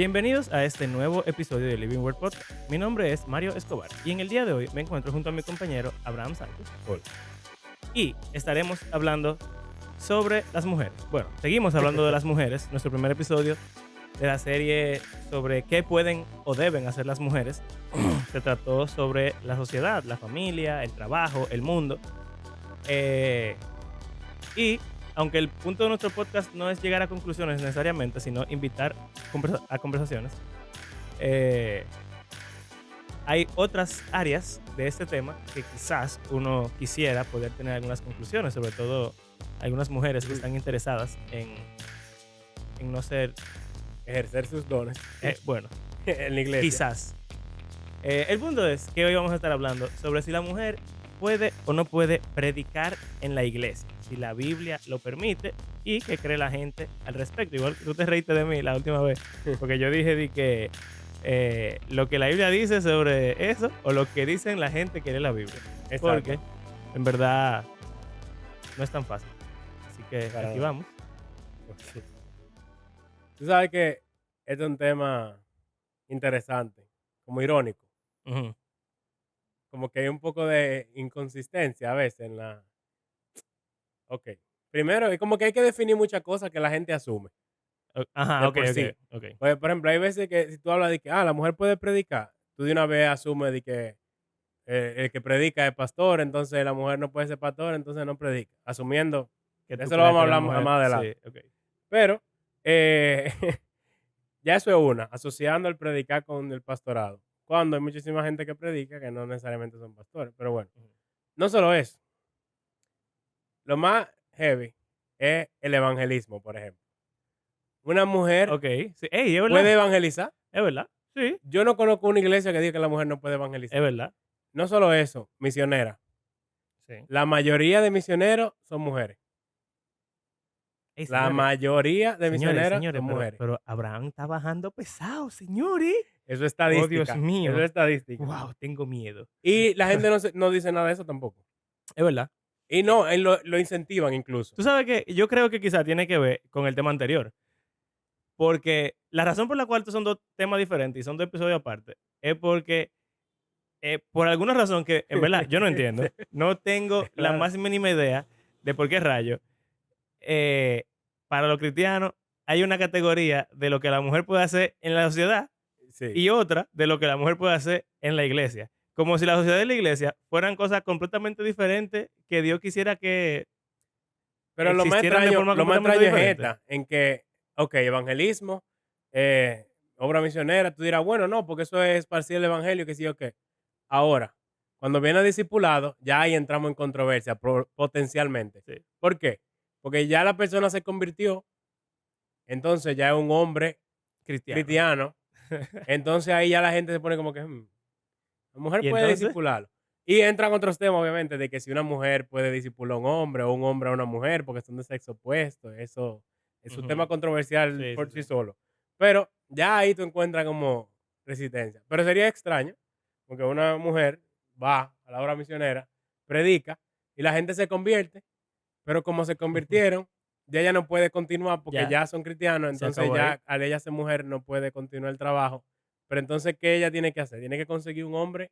Bienvenidos a este nuevo episodio de Living Word Podcast. Mi nombre es Mario Escobar y en el día de hoy me encuentro junto a mi compañero Abraham Sánchez. Hola. Y estaremos hablando sobre las mujeres. Bueno, seguimos hablando de las mujeres, nuestro primer episodio de la serie sobre qué pueden o deben hacer las mujeres. Se trató sobre la sociedad, la familia, el trabajo, el mundo. Y aunque el punto de nuestro podcast no es llegar a conclusiones necesariamente, sino invitar a conversaciones, hay otras áreas de este tema que quizás uno quisiera poder tener algunas conclusiones, sobre todo algunas mujeres que están interesadas en no ser, Ejercer sus dones bueno, en la iglesia. quizás. El punto es que hoy vamos a estar hablando sobre si la mujer puede o no puede predicar en la iglesia, si la Biblia lo permite y qué cree la gente al respecto. Igual que tú te reíste de mí la última vez, porque yo dije que lo que la Biblia dice sobre eso o lo que dicen la gente que lee la Biblia. Exacto. Porque en verdad no es tan fácil. Así que Para aquí nada. vamos. Ok. Tú sabes que este es un tema interesante, como irónico, Ujú. como que hay un poco de inconsistencia a veces en la... Ok. Primero, es como que hay que definir muchas cosas que la gente asume, Ajá, de ok, por sí. ok, ok. Pues, por ejemplo, hay veces que si tú hablas de que, la mujer puede predicar, tú de una vez asumes de que el que predica es pastor, entonces la mujer no puede ser pastor, entonces no predica, asumiendo, Que de tú eso lo creas vamos a que la hablar mujer, más sí, adelante. ok. Pero, eh, ya eso es una, asociando el predicar con el pastorado. Cuando hay muchísima gente que predica que no necesariamente son pastores. Pero bueno, Ujú. no solo eso. Lo más heavy es el evangelismo, por ejemplo. Una mujer Ok, sí. Ey, es puede verdad, evangelizar. es verdad, sí, Yo no conozco una iglesia que diga que la mujer no puede es evangelizar. verdad. No solo eso, misioneras. Sí. La mayoría de misioneros son mujeres. Ey, La señores, mayoría de misioneras señores, son mujeres. pero Abraham está bajando pesado, señores. Eso es Oh, Dios estadística. Eso es mío. estadística. Wow, tengo miedo. Y la gente no dice nada de eso tampoco. Es verdad. Y no, lo incentivan incluso. Tú sabes que yo creo que quizá tiene que ver con el tema anterior, porque la razón por la cual estos son dos temas diferentes y son dos episodios aparte es porque por alguna razón que en verdad yo no entiendo, no tengo la Claro, más mínima idea de por qué rayo, eh, para los cristianos hay una categoría de lo que la mujer puede hacer en la sociedad sí. y otra de lo que la mujer puede hacer en la iglesia. Como si la sociedad y la iglesia fueran cosas completamente diferentes que Dios quisiera que Pero existieran de forma lo más completamente extraño es diferente. esta, en que, evangelismo, obra misionera, tú dirás, bueno, no, porque eso es esparcir el evangelio, que sí o qué. Ahora, cuando viene a discipulado, ya ahí entramos en controversia, potencialmente. Sí, ¿Por qué? Porque ya la persona se convirtió, entonces ya es un hombre cristiano. cristiano, entonces ahí ya la gente se pone como que, la mujer Y puede entonces, disipularlo. Y entran otros temas, obviamente, de que si una mujer puede disipular a un hombre o un hombre a una mujer porque son de sexo opuesto, eso es un tema ujú, controversial sí, sí, por sí. sí solo. Pero ya ahí tú encuentras como resistencia. Pero sería extraño, porque una mujer va a la obra misionera, predica y la gente se convierte, pero como se convirtieron, ya ella no puede continuar porque Ya, ya son cristianos, se entonces acabó ahí. ya al ella ser mujer no puede continuar el trabajo. Pero entonces, ¿qué ella tiene que hacer? Tiene que conseguir un hombre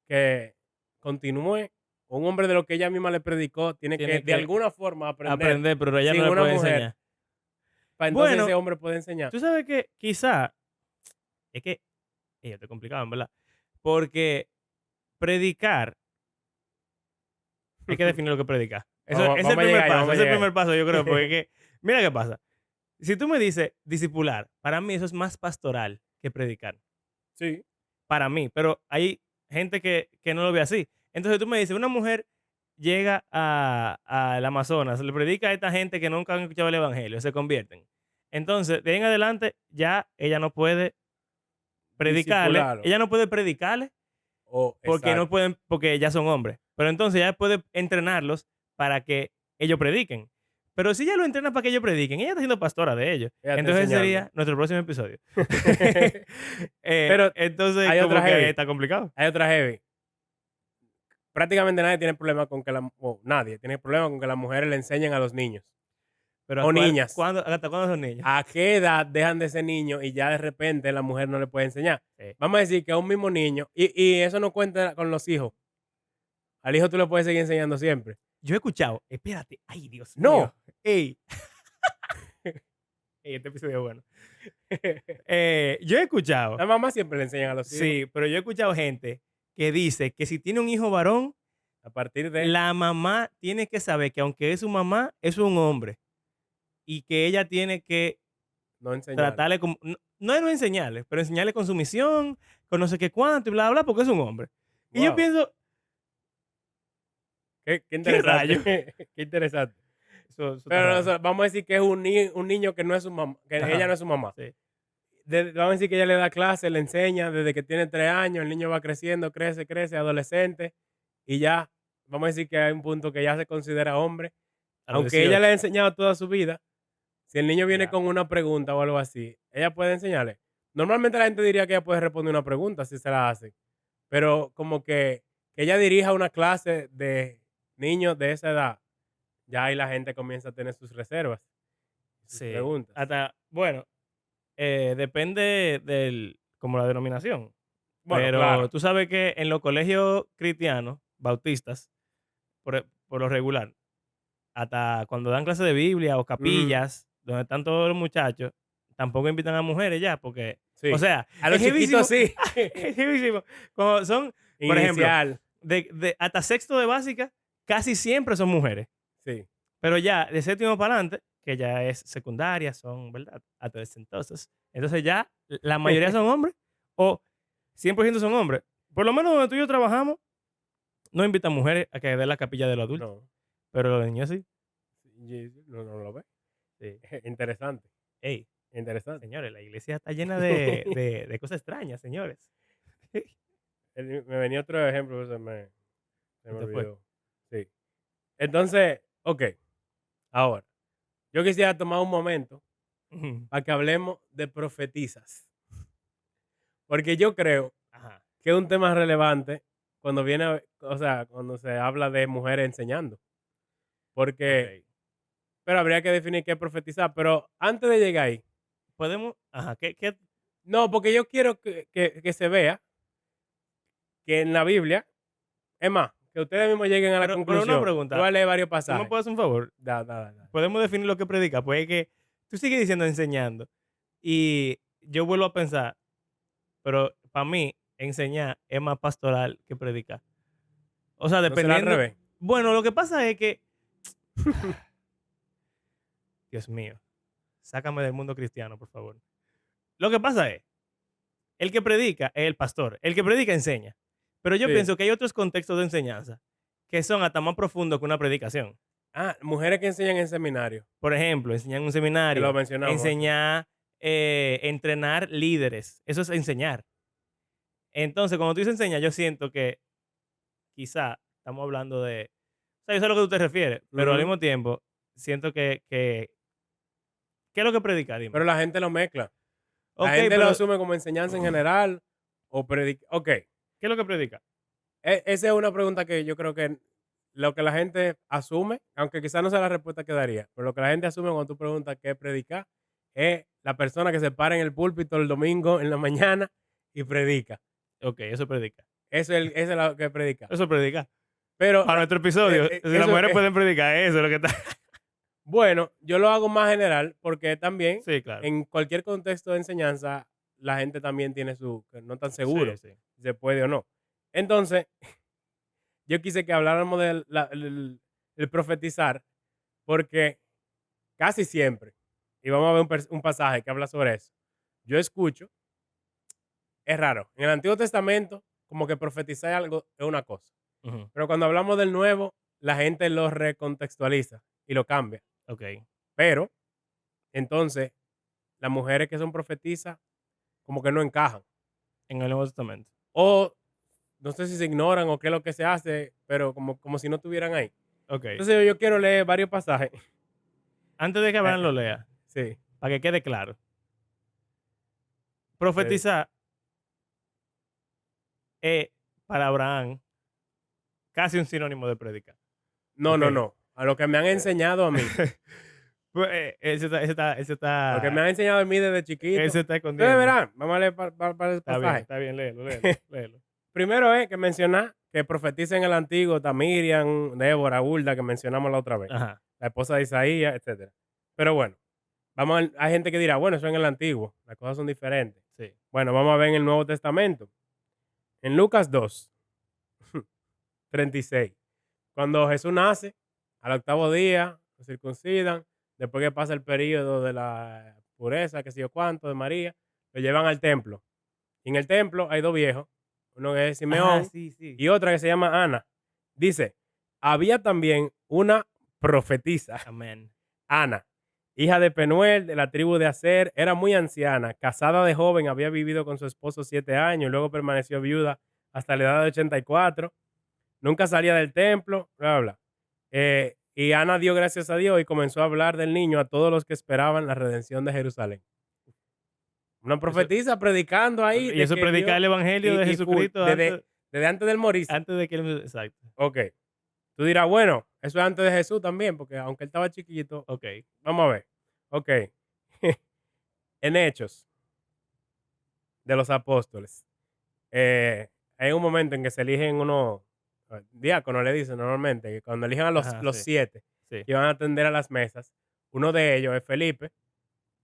que continúe, un hombre de lo que ella misma le predicó, tiene que Tiene de que alguna forma aprender aprender, pero ella no sin le una puede mujer, enseñar. para entonces ese Bueno, hombre puede enseñar. tú sabes que quizá es que te complicado, en verdad. Porque predicar, hay que definir lo que es predicar. Eso Vamos, es el vamos a primer llegar ahí, paso, vamos a es el llegar primer ahí. paso, yo creo, porque es que, mira qué pasa. Si tú me dices discipular, para mí eso es más pastoral que predicar. Sí, Para mí, pero hay gente que no lo ve así. Entonces tú me dices, una mujer llega al Amazonas, le predica a esta gente que nunca han escuchado el evangelio, se convierten. Entonces, de ahí en adelante, ya discipularlo. ella no puede predicarle porque no Exacto. pueden, porque ya son hombres. Pero entonces ya puede entrenarlos para que ellos prediquen. Pero si ella lo entrena para que ellos prediquen, ella está siendo pastora de ellos. Ella está Entonces enseñando. sería nuestro próximo episodio. Pero Entonces, hay como otra que heavy, está complicado. hay otra heavy. Prácticamente nadie tiene problema con que nadie tiene problema con que las mujeres le enseñen a los niños. Pero o niñas. ¿hasta cuándo son niños? ¿A qué edad dejan de ser niños y ya de repente la mujer no le puede enseñar? Sí. Vamos a decir que a un mismo niño, y eso no cuenta con los hijos. Al hijo tú le puedes seguir enseñando siempre. Yo he escuchado, espérate, ay, Dios No. mío. Ey. Ey, este episodio es bueno. Yo he escuchado, La mamá siempre le enseñan a los hijos. sí, pero yo he escuchado gente que dice que si tiene un hijo varón, A partir de... la mamá tiene que saber que aunque es su mamá, es un hombre. Y que ella tiene que no enseñar. tratarle como, no es no enseñarle, pero enseñarle con sumisión, con no sé qué cuánto y bla, bla, porque es un hombre. Y yo Wow. pienso, Qué interesante. rayos? Qué interesante. eso está Pero raro. vamos a decir que es un niño que no es su mamá, que Ajá. ella no es su mamá. Sí. Vamos a decir que ella le da clase, le enseña desde que tiene 3 años, el niño va creciendo, crece, adolescente, y ya, vamos a decir que hay un punto que ya se considera hombre. A los Aunque ella 18. le ha enseñado toda su vida, si el niño viene Ya. con una pregunta o algo así, ella puede enseñarle. Normalmente la gente diría que ella puede responder una pregunta si se la hace, pero como que ella dirija una clase de niños de esa edad, ya ahí la gente comienza a tener sus reservas, sus Sí. preguntas. Hasta, bueno, depende como la denominación. Bueno, Pero claro. tú sabes que en los colegios cristianos, bautistas, por lo regular, hasta cuando dan clases de Biblia o capillas, donde están todos los muchachos, tampoco invitan a mujeres ya, porque, Sí. o sea, A los es jevísimo, chiquitos sí. es jevísimo. Cuando son, por ejemplo, Inicial. hasta sexto de básica, casi siempre son mujeres. Sí. Pero ya de séptimo para adelante, que ya es secundaria, son, ¿verdad? Adolescentosos. Entonces ya la mayoría son hombres o 100% son hombres. Por lo menos donde tú y yo trabajamos, no invitan mujeres a que den la capilla de los adultos. No. Pero los niños sí. No lo ve. Sí. Interesante. Ey, Interesante. señores, la iglesia está llena de cosas extrañas, señores. Me venía otro ejemplo, se me ¿Qué te fue? olvidó. Sí. Entonces, ok. Ahora, yo quisiera tomar un momento Ujú. para que hablemos de profetizas. Porque yo creo Ajá. que es un tema relevante cuando viene, o sea, cuando se habla de mujeres enseñando. Porque, Ok. pero habría que definir qué es profetizar. Pero antes de llegar ahí, Podemos, ajá, ¿qué? no, porque yo quiero que se vea que en la Biblia, es más, que ustedes mismos lleguen a la Pero una conclusión. Yo pregunta, voy a leer varios ¿tú me pasajes. puedes hacer un favor? Da. Podemos definir lo que predica. Pues es que tú sigues diciendo enseñando. Y yo vuelvo a pensar, pero para mí, enseñar es más pastoral que predicar. O sea, ¿No será al dependiendo. revés? Bueno, lo que pasa es que. Dios mío, sácame del mundo cristiano, por favor. Lo que pasa es, el que predica es el pastor. El que predica enseña. Pero yo Sí. pienso que hay otros contextos de enseñanza que son hasta más profundos que una predicación. Mujeres que enseñan en seminario. Por ejemplo, enseñar en un Que lo seminario, mencionamos. enseñar, entrenar líderes. Eso es enseñar. Entonces, cuando tú dices enseñar, yo siento que quizá estamos hablando de. O sea, yo sé a lo que tú te refieres, pero al Ujú. mismo tiempo siento que. ¿Qué es lo que predica? Dime. Pero la gente lo mezcla. La Ok, gente pero lo asume como enseñanza en general o predica. Ok, ¿qué es lo que predica? esa es una pregunta que yo creo que lo que la gente asume, aunque quizás no sea la respuesta que daría, pero lo que la gente asume cuando tú preguntas qué es predicar, es la persona que se para en el púlpito el domingo en la mañana y predica. Ok, eso predica. Eso es lo que predica. Eso predica. Pero Para nuestro episodio, si las eso mujeres pueden predicar, eso es lo que está. bueno, yo lo hago más general porque también Sí, claro. en cualquier contexto de enseñanza la gente también tiene su que no tan seguro Sí, sí. si se puede o no. Entonces, yo quise que habláramos del el profetizar porque casi siempre, y vamos a ver un pasaje que habla sobre eso, yo escucho, es raro, en el Antiguo Testamento como que profetizar algo es una cosa, Ujú. pero cuando hablamos del Nuevo, la gente lo recontextualiza y lo cambia. Ok. Pero, entonces, las mujeres que son profetizas como que no encajan. En el Nuevo Testamento. O no sé si se ignoran o qué es lo que se hace, pero como si no estuvieran ahí. Ok. Entonces yo quiero leer varios pasajes. Antes de que Abraham lo lea, Sí. para que quede claro. Profetizar es para Abraham casi un sinónimo de predicar. No, Ok. no. A lo que me han enseñado a mí. Pues, Lo que me han enseñado a mí desde chiquito. ese está Ustedes escondiendo. verán, vamos a leer el pasaje. Está bien, léelo, léelo. Primero es que menciona que profetiza en el antiguo, está Miriam, Débora, Hulda, que mencionamos la otra vez, Ajá, la esposa de Isaías, etcétera. Pero bueno, hay gente que dirá, bueno, eso en el antiguo, las cosas son diferentes. sí. Bueno, vamos a ver en el Nuevo Testamento. En Lucas 2, 36. Cuando Jesús nace, al octavo día, lo circuncidan, después que pasa el periodo de la pureza, que sé yo cuánto, de María, lo llevan al templo. Y en el templo hay dos viejos, uno que es Ah, Simeón sí, sí. y otra que se llama Ana. Dice, había también una profetisa, Amén. Ana, hija de Penuel, de la tribu de Aser, era muy anciana, casada de joven, había vivido con su esposo 7 años, luego permaneció viuda hasta la edad de 84, nunca salía del templo, bla, bla. Y Ana dio gracias a Dios y comenzó a hablar del niño a todos los que esperaban la redención de Jerusalén. Una Eso, profetisa predicando ahí y de eso que predicar Dios el evangelio de y full, Jesucristo desde antes del morirse. antes de que él. Exacto. Ok. Tú dirás, bueno, eso es antes de Jesús también, porque aunque él estaba chiquito, Ok. vamos a ver. Ok. En Hechos de los Apóstoles, hay un momento en que se eligen unos diáconos, le dicen normalmente, que cuando eligen a Ajá, los sí, 7 sí. que van a atender a las mesas, uno de ellos es Felipe,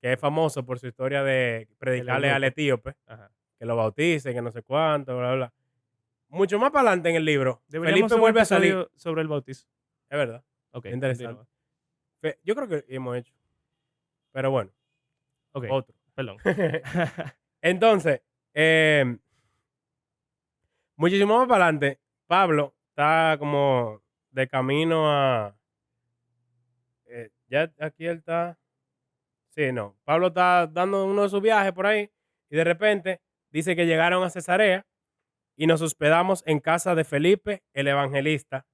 que es famoso por su historia de El predicarle al eunuco. etíope, Ajá. que lo bautice, que no sé cuánto, bla, bla. Mucho más para adelante en el libro, Deberíamos Felipe hacer un vuelve a salir. episodio sobre el bautizo. Es verdad, Ok, interesante. continúa. Yo creo que hemos hecho, pero bueno, Ok, otro. perdón. Entonces, muchísimo más para adelante, Pablo está como de camino a... ya aquí él está... Sí, no. Pablo está dando uno de sus viajes por ahí y de repente dice que llegaron a Cesarea y nos hospedamos en casa de Felipe, el evangelista,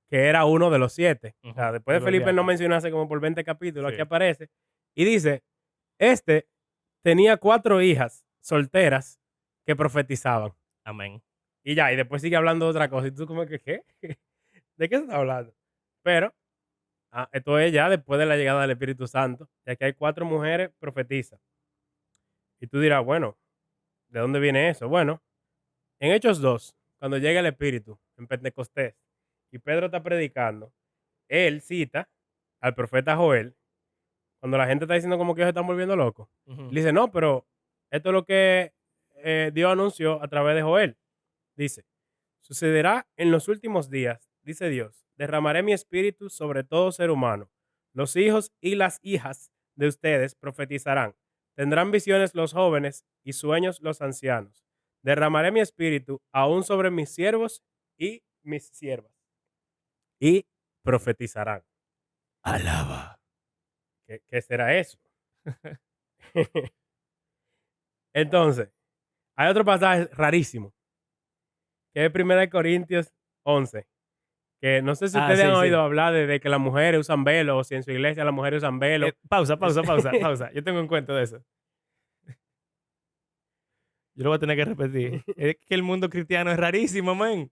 que era uno de los 7. O sea, Ujú, después de de los Felipe no diáconos. mencionase como por 20 capítulos, aquí Sí. aparece. Y dice, este tenía 4 hijas solteras que profetizaban. Amén. Y ya, y después sigue hablando de otra cosa. Y tú como que, ¿qué? ¿De qué se está hablando? Pero, esto es ya después de la llegada del Espíritu Santo, ya que hay 4 mujeres profetizas. Y tú dirás, bueno, ¿de dónde viene eso? Bueno, en Hechos 2, cuando llega el Espíritu, en Pentecostés, y Pedro está predicando, él cita al profeta Joel, cuando la gente está diciendo como que ellos se están volviendo locos. Ujú. Le dice, no, pero esto es lo que Dios anunció a través de Joel. Dice, sucederá en los últimos días, dice Dios, derramaré mi espíritu sobre todo ser humano. Los hijos y las hijas de ustedes profetizarán. Tendrán visiones los jóvenes y sueños los ancianos. Derramaré mi espíritu aún sobre mis siervos y mis siervas. Y profetizarán. Alaba. ¿Qué será eso? Entonces, hay otro pasaje rarísimo, que es 1 Corintios 11. Que no sé si Ah, ustedes han sí, oído sí. hablar de que las mujeres usan velo, o si en su iglesia las mujeres usan velo. Pausa, Es- pausa, pausa, pausa. Yo tengo un cuento de eso. Yo lo voy a tener que repetir. Es que el mundo cristiano es rarísimo, man.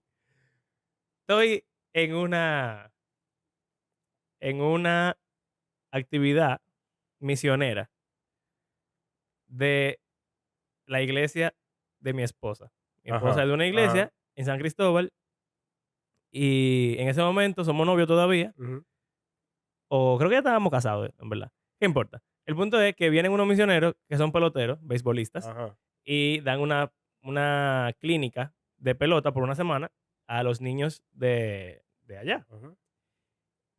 Estoy en una actividad misionera de la iglesia de mi esposa. Mi esposa es Ajá, de una ajá, iglesia en San Cristóbal y en ese momento somos novios todavía, ujú, o creo que ya estábamos casados, en verdad. ¿Qué importa? El punto es que vienen unos misioneros que son peloteros, beisbolistas, ajá, y dan una clínica de pelota por una semana a los niños de allá. ajá.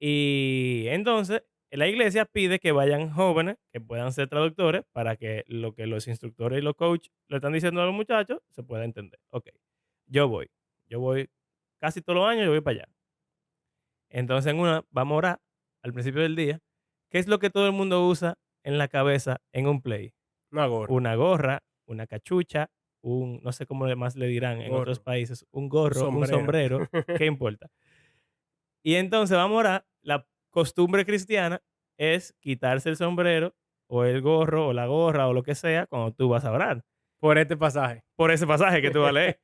Y entonces la iglesia pide que vayan jóvenes que puedan ser traductores para que lo que los instructores y los coaches le están diciendo a los muchachos se pueda entender. Ok, yo voy. Yo voy casi todos los años, yo voy para allá. Entonces en una vamos a orar al principio del día. ¿Qué es lo que todo el mundo usa en la cabeza en un play? Una gorra, Una gorra, una cachucha, no sé cómo más le dirán en otros gorro, países, un un gorro, un sombrero. sombrero, ¿qué importa? Y entonces vamos a orar. La costumbre cristiana es quitarse el sombrero o el gorro o la gorra o lo que sea cuando tú vas a orar. Por este pasaje. Por ese pasaje que tú vas a leer.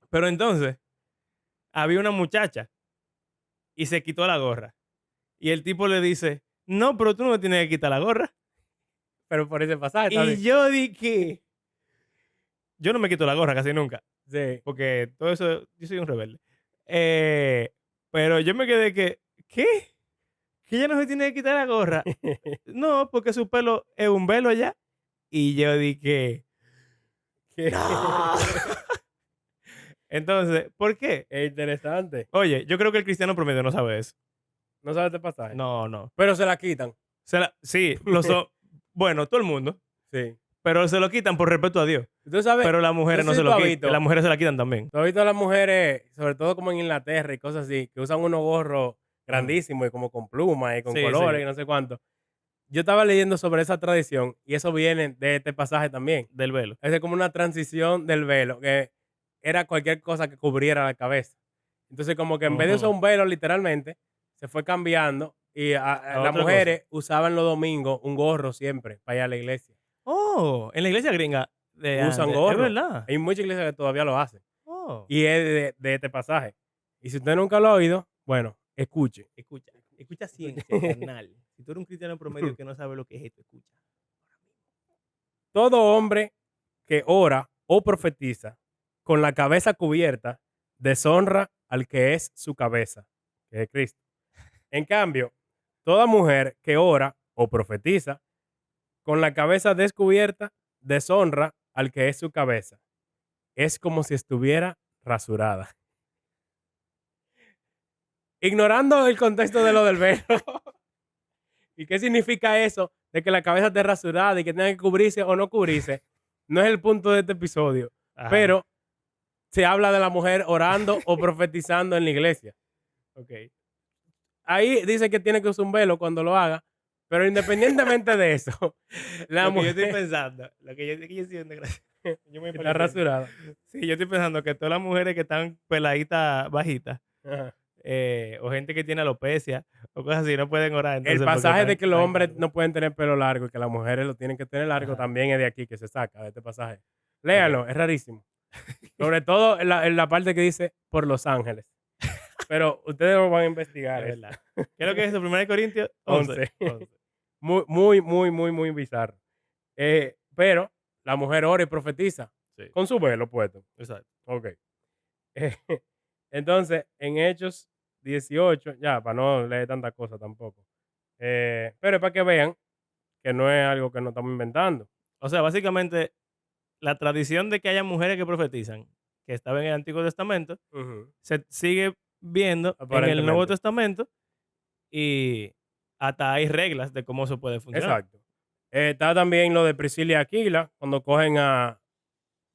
Pero entonces, había una muchacha y se quitó la gorra. Y el tipo le dice, no, pero tú no me tienes que quitar la gorra. Pero por ese pasaje está Y bien. yo dije, yo no me quito la gorra casi nunca, Sí. porque todo eso, yo soy un rebelde. Pero yo me quedé que, ¿qué? ¿Que ella no se tiene que quitar la gorra? No, porque su pelo es un velo ya. Y yo dije, ¡no! Entonces, ¿por qué? Es interesante. Oye, yo creo que el cristiano promedio no sabe eso. No sabes este pasaje. No, no. Pero se la quitan. Sí, bueno, todo el mundo, Sí. pero se lo quitan por respeto a Dios. Tú sabes, Pero las mujeres no no sé se si lo tú has quitan. visto. Las mujeres se la quitan también. tú has visto a las mujeres, sobre todo como en Inglaterra y cosas así, que usan unos gorros grandísimos y como con plumas y con Sí, colores sí. y no sé cuánto. Yo estaba leyendo sobre esa tradición y eso viene de este pasaje también. Del velo. Es como una transición del velo, que era cualquier cosa que cubriera la cabeza. Entonces, como que en vez de usar Ujú. un velo, literalmente, se fue cambiando y las otra mujeres usaban los domingos un gorro siempre para ir a la iglesia. Oh, en la iglesia gringa de Usan antes. Es gorro. verdad. Hay muchas iglesias que todavía lo hacen. Oh. Y es de este pasaje. Y si usted nunca lo ha oído, bueno, escuche. Escucha ciencia, carnal. Si tú eres un cristiano promedio que no sabe lo que es esto, escucha. Todo hombre que ora o profetiza con la cabeza cubierta deshonra al que es su cabeza, que es Cristo. En cambio, toda mujer que ora o profetiza con la cabeza descubierta deshonra al que es su cabeza. Es como si estuviera rasurada. Ignorando el contexto de lo del velo. ¿Y qué significa eso de que la cabeza esté rasurada y que tenga que cubrirse o no cubrirse? No es el punto de este episodio. Ajá. Pero se habla de la mujer orando o profetizando en la iglesia. Ok. Ahí dice que tiene que usar un velo cuando lo haga, pero independientemente de eso, la Lo que yo mujer estoy pensando, lo que yo estoy diciendo, yo me está rasurada. Sí, yo estoy pensando que todas las mujeres que están peladitas, bajitas, Ajá. o gente que tiene alopecia, o cosas así, no pueden orar. Entonces, El porque pasaje de están- que los están hombres calvos. no pueden tener pelo largo y que las mujeres lo tienen que tener largo Ajá. también es de aquí que se saca, de este pasaje. Léanlo, es rarísimo. Sobre todo en la parte que dice por los ángeles. Pero ustedes lo van a investigar. Es eso. verdad. ¿Qué es lo que es eso? 1 Corintios 11. 11. Muy bizarro. Pero la mujer ora y profetiza Sí, con su velo puesto. exacto. Ok. Entonces, en Hechos 18, ya, para no leer tanta cosa tampoco. Pero es para que vean que no es algo que no estamos inventando. O sea, básicamente, la tradición de que haya mujeres que profetizan, que estaba en el Antiguo Testamento, Ujú, se sigue viendo en el Nuevo aparentemente. Testamento y hasta hay reglas de cómo eso puede funcionar. Exacto. Está también lo de Priscila y Aquila, cuando cogen a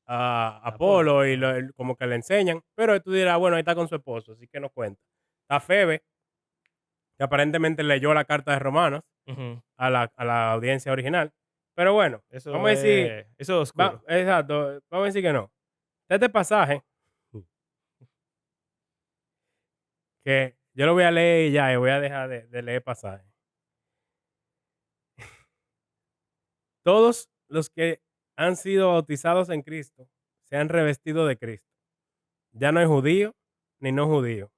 Apolo. Apolo y como que le enseñan. Pero tú dirás, bueno, ahí está con su esposo, así que no cuenta. Está Febe, que aparentemente leyó la carta de Romanos Ujú. a la audiencia original. Pero bueno, vamos a decir, Eso es oscuro. exacto, vamos a decir que no. Este pasaje, que yo lo voy a leer y ya, y voy a dejar de leer pasaje. Todos los que han sido bautizados en Cristo se han revestido de Cristo. Ya no hay judío ni no judío,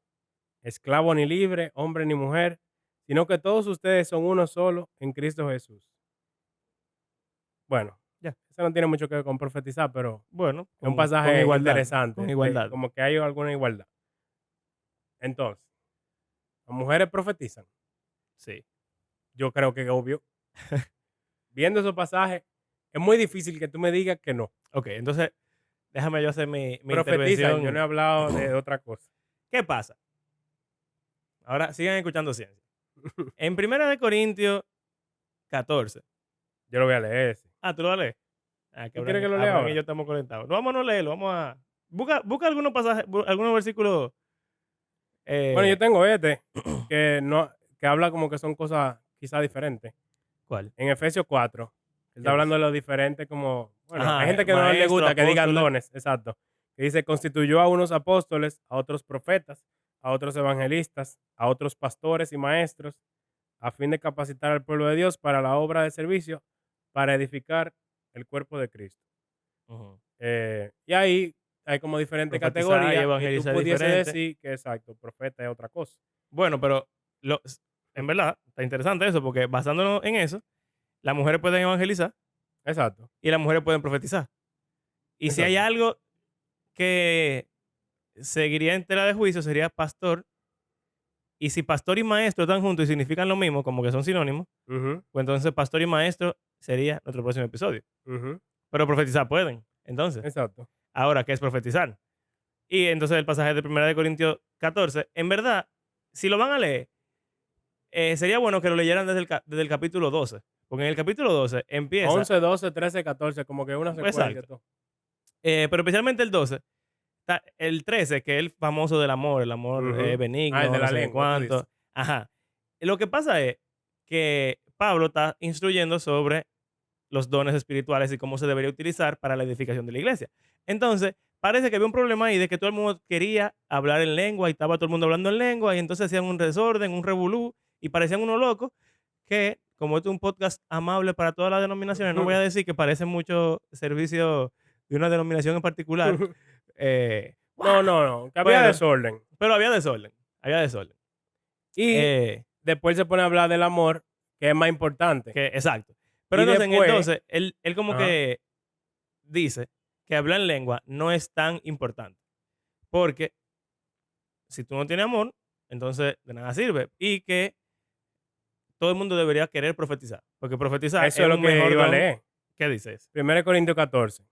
esclavo ni libre, hombre ni mujer, sino que todos ustedes son uno solo en Cristo Jesús. Bueno, Ya. eso no tiene mucho que ver con profetizar, pero Bueno, es un con pasaje igualdad. interesante, Con igualdad. como que hay alguna igualdad. Entonces, las mujeres profetizan. Sí. Yo creo que es obvio. Viendo esos pasajes, es muy difícil que tú me digas que no. Ok, entonces, déjame yo hacer mi Profetizan, yo no he intervención. hablado de otra cosa. ¿Qué pasa? Ahora, sigan escuchando ciencia. En 1 Corintios 14. Yo lo voy a leer ese. Ah, ¿tú lo vas a leer? Ah, que ¿Tú quieres que lo lea Abraham y ahora? yo estamos conectados. No, vamos a no leerlo, vamos a... Busca algunos pasajes, algunos versículos. Bueno, yo tengo que no, que habla como que son cosas quizás diferentes. ¿Cuál? En Efesios 4, él está hablando de lo diferente como, bueno, Ajá, hay gente que no le maestro, gusta que digan apóstoles. dones, exacto. Que dice, constituyó a unos apóstoles, a otros profetas, a otros evangelistas, a otros pastores y maestros, a fin de capacitar al pueblo de Dios para la obra de servicio, para edificar el cuerpo de Cristo. Ujú. Y ahí hay como diferentes Profetizar y categorías y tú evangelizar pudiese diferente. decir que, exacto, profeta es otra cosa. Bueno, pero en verdad, está interesante eso, porque basándonos en eso, las mujeres pueden evangelizar Exacto, y las mujeres pueden profetizar. Y si hay exacto. algo que seguiría en tela de juicio, sería pastor. Y si pastor y maestro están juntos y significan lo mismo, como que son sinónimos, Ujú, pues entonces pastor y maestro sería nuestro próximo episodio. ujú, Pero profetizar pueden. Entonces, exacto. ahora, ¿qué es profetizar? Y entonces el pasaje de 1 Corintios 14, en verdad, si lo van a leer, sería bueno que lo leyeran desde el capítulo 12. Porque en el capítulo 12 empieza, 11, 12, 13, 14, como que una secuencia exacto, todo. pero especialmente el 12, está el 13, que es el famoso del amor, el amor Ujú. Ah, el benigno, de no la sé qué lengua, tú dices. cuánto. Ajá. Lo que pasa es que Pablo está instruyendo sobre los dones espirituales y cómo se debería utilizar para la edificación de la iglesia. Entonces, parece que había un problema ahí de que todo el mundo quería hablar en lengua y estaba todo el mundo hablando en lengua y entonces hacían un desorden, un revolú y parecían unos locos que, como este es un podcast amable para todas las denominaciones, no voy a decir que parece mucho servicio de una denominación en particular, No, no, no, que había pero, desorden. pero había desorden, había desorden. Y Eh, después se pone a hablar del amor, que es más importante. exacto. Pero Y entonces en el después, 12, él como ajá, que dice que hablar en lengua no es tan importante. Porque si tú no tienes amor, entonces de nada sirve. Y que todo el mundo debería querer profetizar. Porque profetizar eso es es lo un que mejor iba a don. leer. ¿Qué dices? 1 Corintios 14.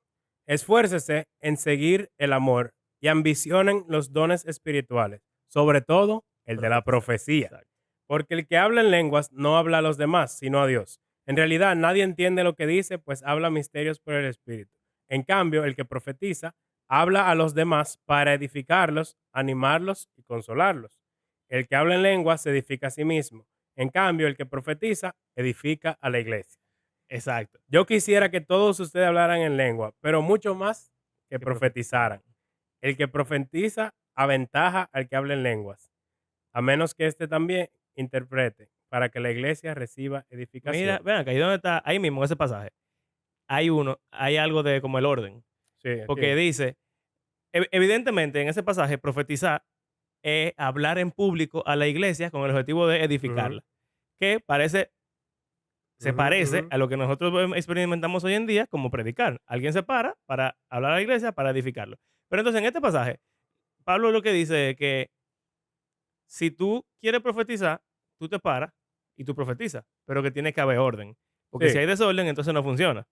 Esfuércese en seguir el amor y ambicionen los dones espirituales, sobre todo el de la Profetizar. profecía. Exacto. Porque el que habla en lenguas no habla a los demás, sino a Dios. En realidad nadie entiende lo que dice, pues habla misterios por el Espíritu. En cambio, el que profetiza habla a los demás para edificarlos, animarlos y consolarlos. El que habla en lenguas se edifica a sí mismo. En cambio, el que profetiza edifica a la iglesia. Exacto. Yo quisiera que todos ustedes hablaran en lengua, pero mucho más que Que profetizaran. profetizaran. El que profetiza aventaja al que habla en lenguas, a menos que éste también interprete, para que la iglesia reciba Mira, edificación. vean acá, ahí donde está, ahí mismo en ese pasaje, hay algo de como el orden. Sí, Porque aquí. dice, evidentemente en ese pasaje, profetizar es hablar en público a la iglesia con el objetivo de Ujú, edificarla. Que se ujú, parece ujú. a lo que nosotros experimentamos hoy en día como predicar. Alguien se para hablar a la iglesia para edificarlo. Pero entonces en este pasaje, Pablo lo que dice es que si tú quieres profetizar, tú te paras y tú profetizas, pero que tiene que haber orden. Porque si Sí, hay desorden, entonces no funciona.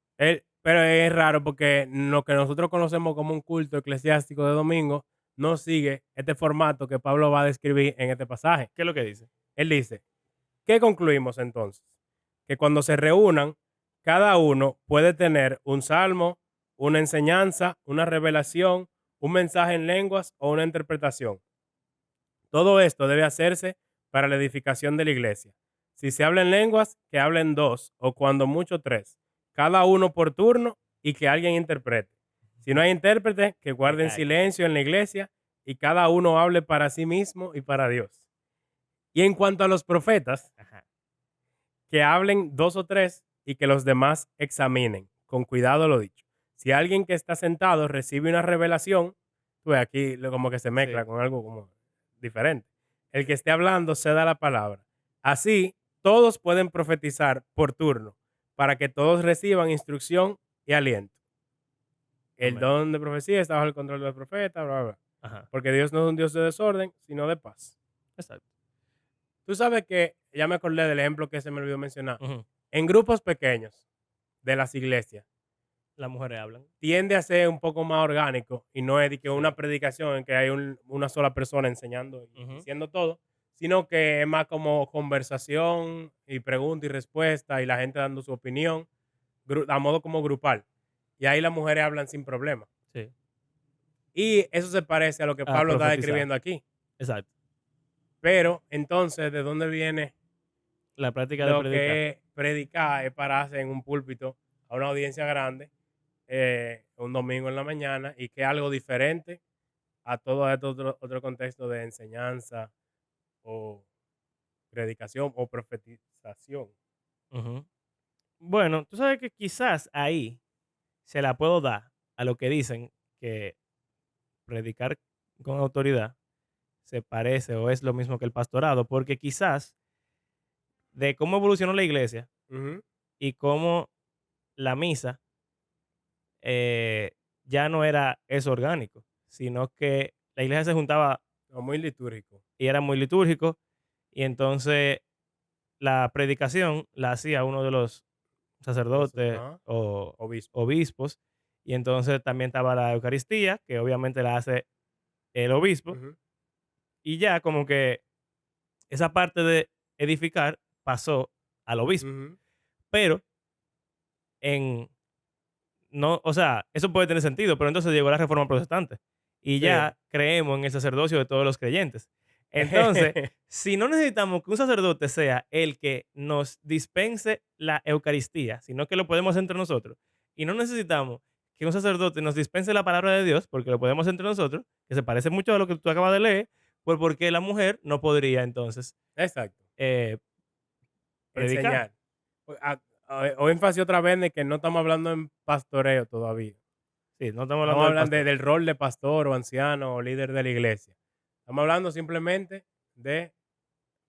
pero es raro porque lo que nosotros conocemos como un culto eclesiástico de domingo no sigue este formato que Pablo va a describir en este pasaje. ¿Qué es lo que dice? Él dice, ¿qué concluimos entonces? Que cuando se reúnan, cada uno puede tener un salmo, una enseñanza, una revelación, un mensaje en lenguas o una interpretación. Todo esto debe hacerse para la edificación de la iglesia. Si se habla en lenguas, que hablen dos o cuando mucho tres, cada uno por turno y que alguien interprete. Si no hay intérprete, que Me guarden cae. silencio en la iglesia y cada uno hable para sí mismo y para Dios. Y en cuanto a los profetas, Ajá. que hablen dos o tres y que los demás examinen. Con cuidado lo dicho. Si alguien que está sentado recibe una revelación, pues aquí como que se mezcla Sí. con algo como diferente. El que esté hablando se da la palabra. Así, todos pueden profetizar por turno para que todos reciban instrucción y aliento. El Amén. don de profecía está bajo el control del profeta, bla, bla, bla. Ajá. Porque Dios no es un Dios de desorden, sino de paz. Exacto. Tú sabes que, ya me acordé del ejemplo que se me olvidó mencionar, Ujú. en grupos pequeños de las iglesias, Las mujeres hablan. tiende a ser un poco más orgánico y no es de que una Sí. predicación en que hay una sola persona enseñando y Ujú. diciendo todo, sino que es más como conversación y pregunta y respuesta y la gente dando su opinión a modo como grupal. Y ahí las mujeres hablan sin problema. Sí. Y eso se parece a lo que A Pablo está profetizar. describiendo aquí. Exacto. Pero entonces, ¿de dónde viene La práctica de lo predicar. que es predicar? Es pararse en un púlpito a una audiencia grande un domingo en la mañana y que es algo diferente a todo este otro contexto de enseñanza o predicación o profetización. Ujú. Bueno, tú sabes que quizás ahí se la puedo dar a lo que dicen que predicar con autoridad se parece o es lo mismo que el pastorado, porque quizás de cómo evolucionó la iglesia Ujú. y cómo la misa ya no era eso orgánico, sino que la iglesia se juntaba No, muy litúrgico. y era muy litúrgico, y entonces la predicación la hacía uno de los sacerdotes Ajá. o Obispo. obispos, y entonces también estaba la Eucaristía, que obviamente la hace el obispo, Ujú, y ya como que esa parte de edificar pasó al obispo. ujú. Pero en no, o sea, eso puede tener sentido, pero entonces llegó la Reforma Protestante y Sí. ya creemos en el sacerdocio de todos los creyentes. Entonces, si no necesitamos que un sacerdote sea el que nos dispense la Eucaristía, sino que lo podemos hacer entre nosotros, y no necesitamos que un sacerdote nos dispense la palabra de Dios, porque lo podemos hacer entre nosotros, que se parece mucho a lo que tú acabas de leer, pues porque la mujer no podría entonces Exacto. eh, predicar. Enseñar. O énfasis otra vez de que no estamos hablando en pastoreo todavía. Sí, no estamos Estamos hablando del hablando pastor del rol de pastor o anciano o líder de la iglesia. Estamos hablando simplemente de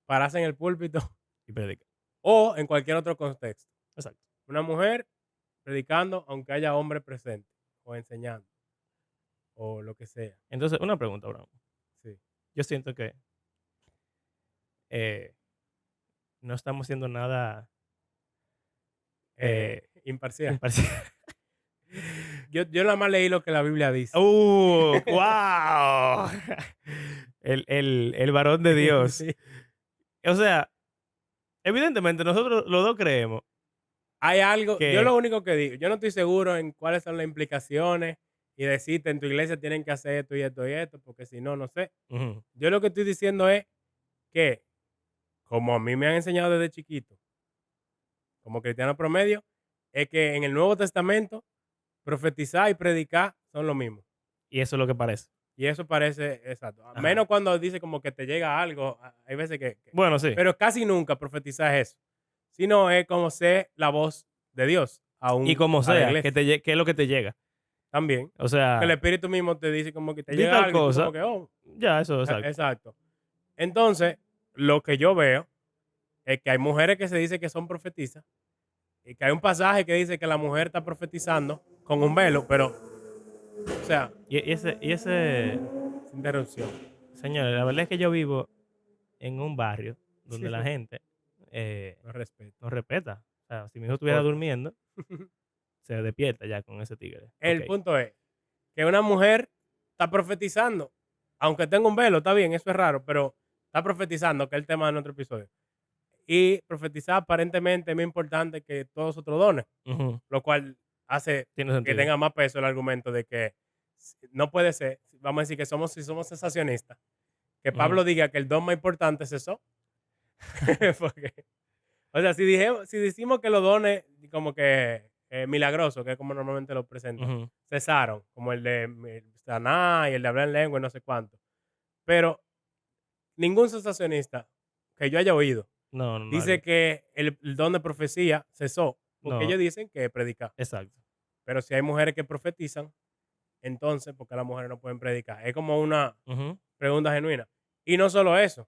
pararse en el púlpito y predicar. o en cualquier otro contexto. Exacto. Una mujer predicando aunque haya hombre presente o enseñando o lo que sea. Entonces, una pregunta, Abraham. Sí. Yo siento que eh, no estamos siendo nada Imparcial. imparcial. Yo nada más leí lo que la Biblia dice. ¡Wow! El varón de Dios. Sí. O sea, evidentemente nosotros los dos creemos Hay algo, yo que lo único que digo, yo no estoy seguro en cuáles son las implicaciones y decirte en tu iglesia tienen que hacer esto y esto y esto, porque si no, no sé. ujú, Yo lo que estoy diciendo es que, como a mí me han enseñado desde chiquito, como cristiano promedio, es que en el Nuevo Testamento profetizar y predicar son lo mismo. y eso es lo que parece. Y eso parece exacto. A Ajá. menos cuando dice como que te llega algo, hay veces Bueno, sí. pero casi nunca profetizar es eso. Sino es como ser la voz de Dios Y aún como a la sea, iglesia. que es lo que te llega. También. O Que el sea, espíritu mismo te dice como que te di llega tal algo y tú como cosa, que, oh, ya, eso, exacto. exacto. Entonces, lo que yo veo es que hay mujeres que se dice que son profetizas y que hay un pasaje que dice que la mujer está profetizando con un velo, pero, o sea, Y ese, sin interrupción. señores, la verdad es que yo vivo en un barrio donde la gente No respeto. nos respeta. O sea, si mi hijo estuviera Corta. durmiendo, se despierta ya con ese tigre. Ok. El punto es que una mujer está profetizando, aunque tenga un velo, está bien, eso es raro, pero está profetizando, que es el tema de nuestro episodio. Y profetizar aparentemente es más importante que todos los otros dones, Ujú, lo cual hace tiene que sentido. tenga más peso el argumento de que no puede ser, vamos a decir que si somos sensacionistas, que Ujú, Pablo diga que el don más importante es eso. Porque, o sea, si decimos que los dones como que milagrosos, que es como normalmente lo presentan, ujú. cesaron, como el de sanar y el de hablar en lengua y no sé cuánto. Pero ningún sensacionista que yo haya oído No, no, dice nadie. que el don de profecía cesó, porque No, ellos dicen que predica. exacto. Pero si hay mujeres que profetizan, entonces, ¿por qué las mujeres no pueden predicar? Es como una Ujú, pregunta genuina. Y no solo eso,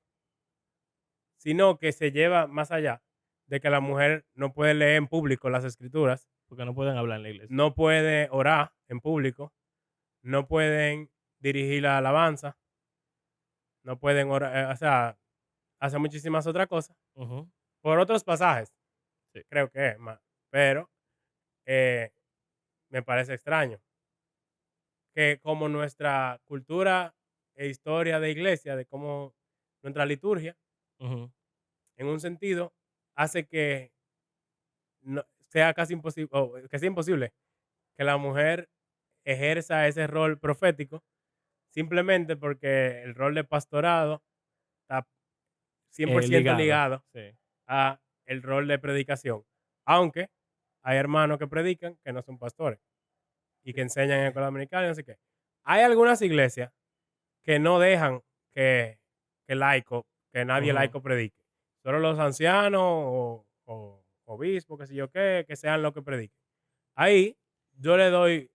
sino que se lleva más allá de que la mujer no puede leer en público las escrituras, porque no pueden hablar en la iglesia. no puede orar en público, no pueden dirigir la alabanza, no pueden orar, o sea, hace muchísimas otras cosas Ujú, por otros pasajes, sí. creo que es más, pero eh, me parece extraño que como nuestra cultura e historia de iglesia, de cómo nuestra liturgia, Ujú, en un sentido, hace que sea casi imposible, o que sea imposible que la mujer ejerza ese rol profético simplemente porque el rol de pastorado está 100% ligado. ligado Sí. a el rol de predicación. Aunque hay hermanos que predican que no son pastores y que enseñan en escuela dominicana y no sé qué. Hay algunas iglesias que no dejan que, que nadie Ujú, laico predique. Solo los ancianos o obispos, qué sé yo qué, que sean los que prediquen. Ahí yo le doy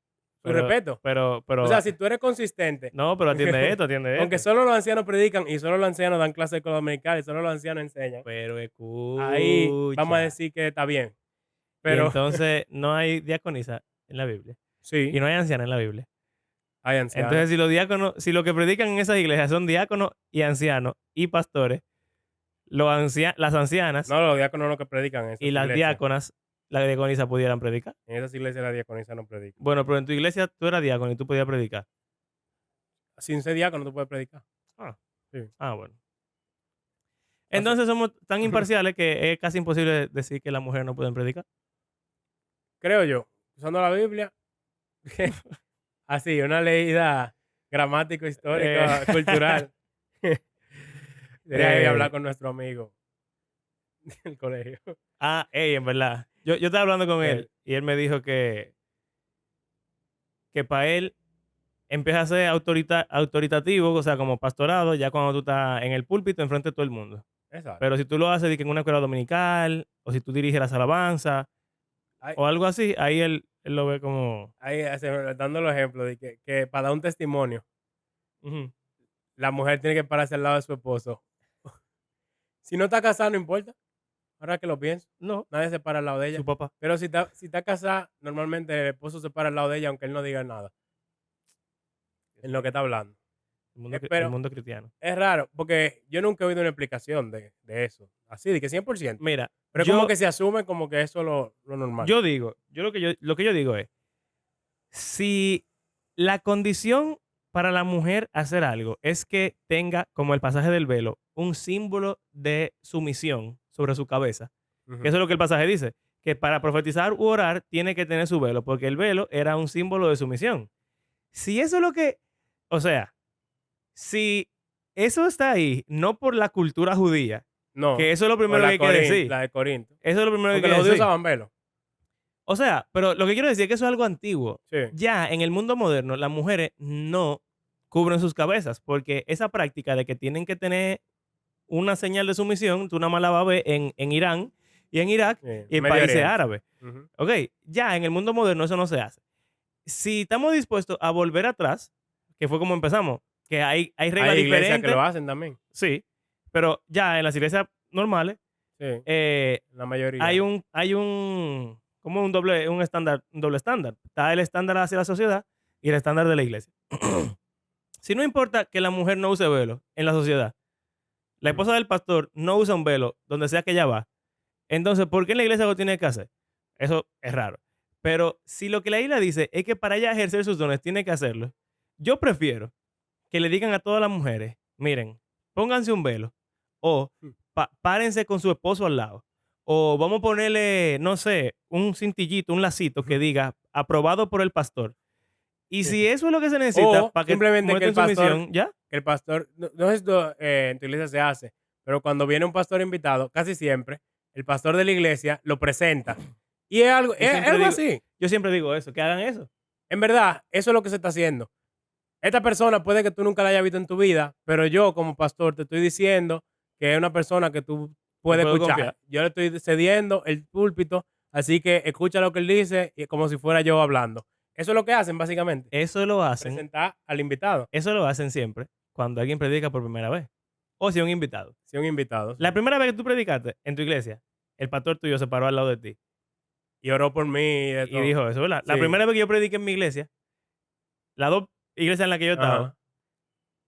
Su respeto. Pero, O sea, si tú eres consistente, no, pero atiende esto, atiende esto. aunque solo los ancianos predican y solo los ancianos dan clases de escuela dominical y solo los ancianos enseñan, Pero ahí vamos a escucha. decir que está bien. Y Pero entonces no hay diaconisa en la Biblia. Y sí, no hay anciana en la Biblia. hay ancianos. Entonces, si los diáconos, si lo que predican en esas iglesias son diáconos y ancianos y pastores, las ancianas No, los diáconos no que predican en esas y las iglesias. diáconas, la diaconisa pudieran predicar. En esas iglesias la diaconisa no predica. Bueno, pero en tu iglesia tú eras diácono y tú podías predicar. Sin ser diácono tú puedes predicar. Ah, Sí. bueno. Entonces somos tan imparciales que es casi imposible decir que las mujeres no pueden predicar. Creo yo, usando la Biblia, así, una leída gramático, histórica, cultural. Sería ahí hablar con nuestro amigo del colegio. En verdad. Yo estaba hablando con Sí. él y él me dijo que para él empieza a ser autoritativo, o sea, como pastorado, ya cuando tú estás en el púlpito enfrente de todo el mundo. Exacto. Pero si tú lo haces de que en una escuela dominical, o si tú diriges las alabanzas, Ahí, o algo así, ahí él lo ve como... ahí dando los ejemplos de que para dar un testimonio, Ujú. la mujer tiene que pararse al lado de su esposo. Si no está casada, no importa. Ahora que lo pienso, No, nadie se para al lado de ella. su papá. Pero si está casada, normalmente el esposo se para al lado de ella aunque él no diga nada en lo que está hablando. El Pero mundo cristiano. es raro, porque yo nunca he oído una explicación de eso. Así, de que 100%. Mira, Pero es como que se asume como que eso es lo normal. yo digo, lo que yo digo es, si la condición para la mujer hacer algo es que tenga, como el pasaje del velo, un símbolo de sumisión sobre su cabeza, Ujú. que eso es lo que el pasaje dice, que para profetizar u orar tiene que tener su velo, porque el velo era un símbolo de sumisión. Si eso es lo que, o sea, si eso está ahí, no por la cultura judía, No. que eso es lo o primero que hay que decir. La de Corinto. Eso es lo primero que hay Porque que los judíos decir. usaban velo. O sea, pero lo que quiero decir es que eso es algo antiguo. Sí. Ya en el mundo moderno, las mujeres no cubren sus cabezas porque esa práctica de que tienen que tener una señal de sumisión, tú nada más la vas a ver en Irán y en Irak Sí, y en Medio países Oriente. árabes. Ujú. Ok, ya en el mundo moderno eso no se hace. Si estamos dispuestos a volver atrás, que fue como empezamos, que hay reglas Hay iglesias que diferentes, lo hacen también. sí, pero ya en las iglesias normales Sí, eh, la mayoría. hay como un doble estándar. Está el estándar hacia la sociedad y el estándar de la iglesia. Si no importa que la mujer no use velo en la sociedad, la esposa del pastor no usa un velo donde sea que ella va, entonces, ¿por qué en la iglesia lo tiene que hacer? Eso es raro. Pero si lo que la Biblia dice es que para ella ejercer sus dones tiene que hacerlo, yo prefiero que le digan a todas las mujeres, miren, pónganse un velo o Mm. párense con su esposo al lado. O vamos a ponerle, no sé, un cintillito, un lacito que diga aprobado por el pastor. Y si eso es lo que se necesita O para que simplemente que el muestren pastor, sumisión, ¿ya? que el pastor, no sé si en tu iglesia se hace, pero cuando viene un pastor invitado, casi siempre, el pastor de la iglesia lo presenta. Y es algo, es siempre algo digo- así. Yo siempre digo eso, que hagan eso. En verdad, eso es lo que se está haciendo. Esta persona puede que tú nunca la hayas visto en tu vida, pero yo como pastor te estoy diciendo que es una persona que tú puedes puedo escuchar. confiar. Yo le estoy cediendo el púlpito, así que escucha lo que él dice y como si fuera yo hablando. Eso es lo que hacen básicamente. Eso lo hacen. Presentar al invitado. Eso lo hacen siempre cuando alguien predica por primera vez. O si es un invitado. Si un invitado. La Sí. primera vez que tú predicaste en tu iglesia, el pastor tuyo se paró al lado de ti Y oró por mí. y dijo eso, ¿verdad? La Sí. primera vez que yo prediqué en mi iglesia, las dos iglesias en las que yo estaba, Ajá.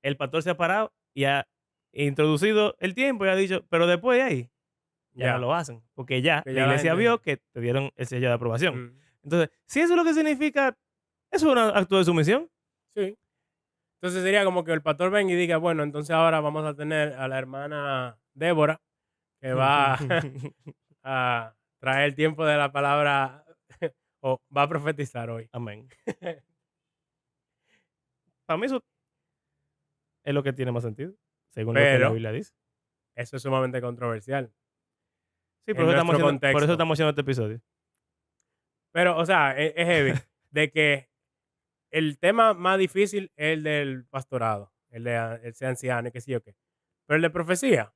el pastor se ha parado y ha introducido el tiempo y ha dicho, pero después de ahí, ya no lo hacen. Porque ya Que la ya la iglesia gente- vio que te dieron el sello de aprobación. Mm, Entonces, si eso es lo que significa, eso es un acto de sumisión. Sí. Entonces sería como que el pastor venga y diga, bueno, entonces ahora vamos a tener a la hermana Débora que va a traer el tiempo de la palabra o va a profetizar hoy. Amén. Para mí eso es lo que tiene más sentido, según lo que la Pero Biblia dice. eso es sumamente controversial. Sí, en por eso, nuestro por eso contexto. estamos haciendo este episodio. Pero, o sea, es heavy de que el tema más difícil es el del pastorado, el ser anciano y qué sé yo qué. Pero el de profecía,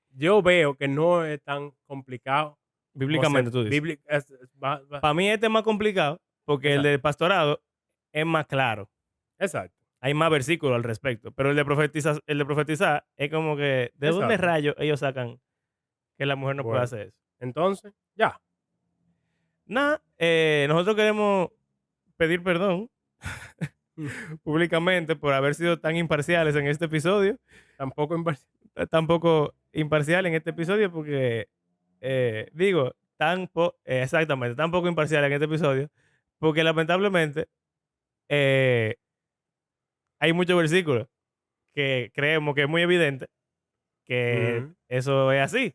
yo veo que no es tan complicado. Bíblicamente tú dices. Bíbli- es- va- Para mí este es más complicado porque el Exacto. del pastorado es más claro. Exacto. Hay más versículos al respecto. Pero el de profetizar es como que, ¿de dónde Exacto. rayos ellos sacan que la mujer no puede Bueno, hacer eso? entonces, ya. Nada, nosotros queremos pedir perdón públicamente por haber sido tan imparciales en este episodio. Tampoco Tampoco imparcial en este episodio porque, exactamente, tan poco imparcial en este episodio porque lamentablemente eh, hay muchos versículos que creemos que es muy evidente que Ujú, eso es así.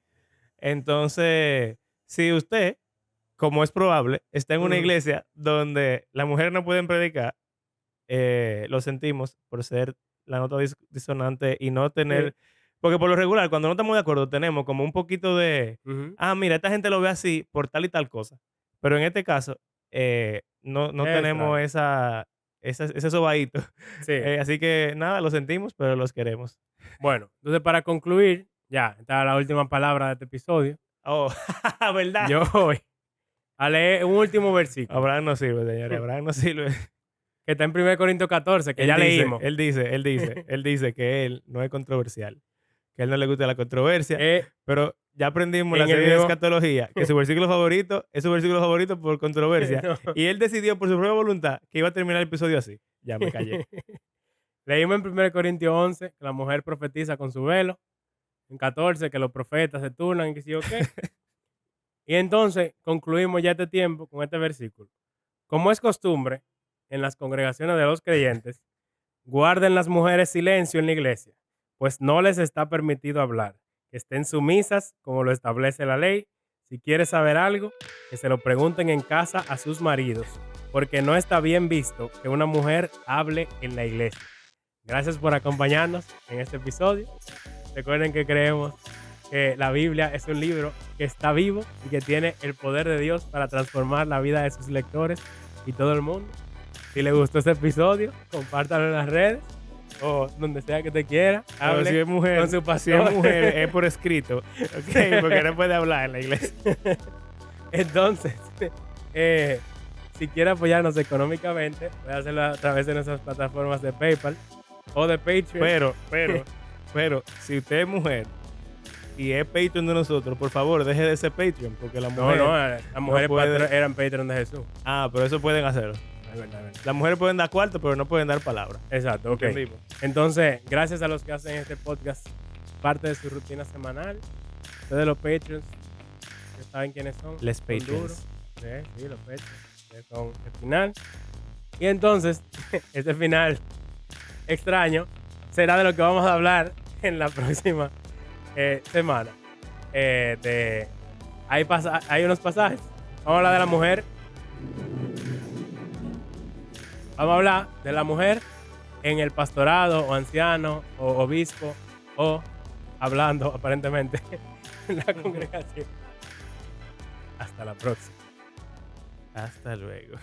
Entonces, si usted, como es probable, está en una ujú. iglesia donde las mujeres no pueden predicar, lo sentimos por ser la nota disonante y no Sí. tener, porque por lo regular, cuando no estamos de acuerdo, tenemos como un poquito de, Ujú. mira, esta gente lo ve así por tal y tal cosa. Pero en este caso, no Es tenemos extraño. ese sobadito. Sí. Así que nada, lo sentimos, pero los queremos. Bueno, entonces para concluir, ya, esta es la última palabra de este episodio. Oh, ¿verdad? Yo voy a leer un último versículo Abraham no sirve, señores. Abraham no sirve. que está en 1 Corintios 14, que Él ya dice, leímos. él dice, él dice, él dice que él no es controversial, que a él no le gusta la controversia, pero ya aprendimos en la En el serie de mismo. escatología que su versículo favorito es su versículo favorito por controversia No. y él decidió por su propia voluntad que iba a terminar el episodio así. Ya me callé. Leímos en 1 Corintios 11 que la mujer profetiza con su velo. En 14 que los profetas se turnan y que sí o qué. Y entonces concluimos ya este tiempo con este versículo. Como es costumbre en las congregaciones de los creyentes, guarden las mujeres silencio en la iglesia, pues no les está permitido hablar. Que estén sumisas como lo establece la ley. Si quieres saber algo, que se lo pregunten en casa a sus maridos, porque no está bien visto que una mujer hable en la iglesia. Gracias por acompañarnos en este episodio. Recuerden que creemos que la Biblia es un libro que está vivo y que tiene el poder de Dios para transformar la vida de sus lectores y todo el mundo. Si les gustó este episodio, compártalo en las redes o donde sea que te quiera. Pero Hable si es mujer, con su si es pastor. mujer es por escrito, ¿ok? Porque no puede hablar en la iglesia. Entonces, si quiere apoyarnos económicamente, puede hacerlo a través de nuestras plataformas de PayPal o de Patreon. Pero, si usted es mujer y es Patreon de nosotros, por favor, deje de ser Patreon, porque la mujer... Las mujeres puede- eran Patreon de Jesús. pero eso pueden hacerlo. Es verdad, es verdad. Las mujeres pueden dar cuarto, pero no pueden dar palabras. Exacto, ok. ¿Entendimos? Entonces, gracias a los que hacen este podcast parte de su rutina semanal. Ustedes los Patreons, que saben quiénes son. Les son Patreons. duros. Sí, los Patreons. Que son el final. Y entonces, este final extraño será de lo que vamos a hablar en la próxima semana. Hay unos pasajes. Vamos a hablar de la mujer. Vamos a hablar de la mujer en el pastorado o anciano o obispo o hablando aparentemente en la congregación. Hasta la próxima. Hasta luego.